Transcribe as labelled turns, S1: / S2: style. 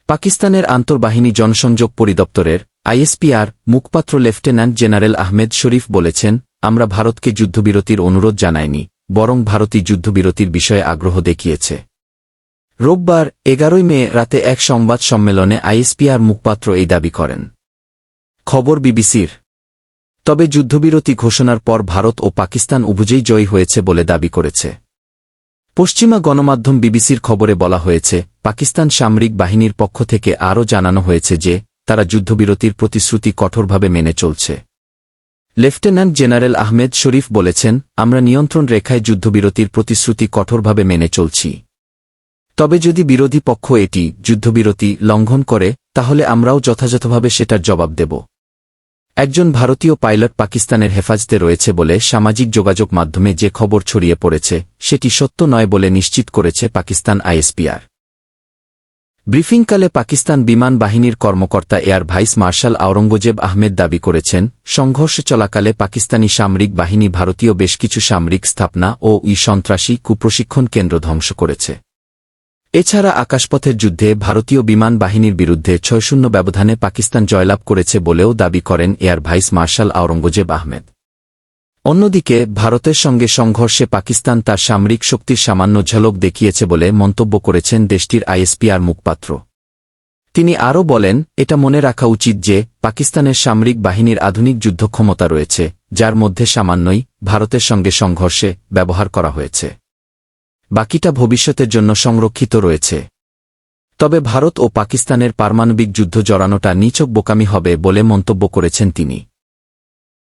S1: পাকিস্তানের আন্তর্বাহিনী জনসংযোগ পরিদপ্তরের আইএসপিআর মুখপাত্র লেফটেন্যান্ট জেনারেল আহমেদ শরীফ বলেছেন, আমরা ভারতকে যুদ্ধবিরতির অনুরোধ জানাইনি, বরং ভারতই যুদ্ধবিরতির বিষয়ে আগ্রহ দেখিয়েছে। রোববার 11 মে রাতে এক সংবাদ সম্মেলনে আইএসপিআর মুখপাত্র এই দাবি করেন। খবর বিবিসির। তবে যুদ্ধবিরতি ঘোষণার পর ভারত ও পাকিস্তান উভয়েই জয়ী হয়েছে বলে দাবি করেছে। পশ্চিমা গণমাধ্যম বিবিসির খবরে বলা হয়েছে, পাকিস্তান সামরিক বাহিনীর পক্ষ থেকে আরও জানানো হয়েছে যে তারা যুদ্ধবিরতির প্রতিশ্রুতি কঠোরভাবে মেনে চলছে। লেফটেন্যান্ট জেনারেল আহমেদ শরীফ বলেছেন, আমরা নিয়ন্ত্রণ রেখায় যুদ্ধবিরতির প্রতিশ্রুতি কঠোরভাবে মেনে চলছি। তবে যদি বিরোধী পক্ষ এটি যুদ্ধবিরতি লঙ্ঘন করে, তাহলে আমরাও যথাযথভাবে সেটার জবাব দেব। একজন ভারতীয় পাইলট পাকিস্তানের হেফাজতে রয়েছে বলে সামাজিক যোগাযোগ মাধ্যমে যে খবর ছড়িয়ে পড়েছে সেটি সত্য নয় বলে নিশ্চিত করেছে পাকিস্তান আইএসপিআর। ব্রিফিংকালে পাকিস্তান বিমান বাহিনীর কর্মকর্তা air vice marshal Aurangzeb Ahmed দাবি করেছেন, সংঘর্ষ চলাকালে পাকিস্তানি সামরিক বাহিনী ভারতীয় বেশ কিছু সামরিক স্থাপনা ও সন্ত্রাসী কুপ্রশিক্ষণ কেন্দ্র ধ্বংস করেছে। এছাড়া আকাশপথের যুদ্ধে ভারতীয় বিমান বাহিনীর বিরুদ্ধে ৬-০ ব্যবধানে পাকিস্তান জয়লাভ করেছে বলেও দাবি করেন air vice marshal Aurangzeb Ahmed. অন্যদিকে ভারতের সঙ্গে সংঘর্ষে পাকিস্তান তার সামরিক শক্তির সামান্য ঝলক দেখিয়েছে বলে মন্তব্য করেছেন দেশটির আইএসপিআর মুখপাত্র। তিনি আরও বলেন, এটা মনে রাখা উচিত যে পাকিস্তানের সামরিক বাহিনীর আধুনিক যুদ্ধক্ষমতা রয়েছে, যার মধ্যে সামান্যই ভারতের সঙ্গে সংঘর্ষে ব্যবহার করা হয়েছে। বাকিটা ভবিষ্যতের জন্য সংরক্ষিত রয়েছে। তবে ভারত ও পাকিস্তানের পারমাণবিক যুদ্ধ জড়ানোটা নিছক বোকামি হবে বলে মন্তব্য করেছেন তিনি।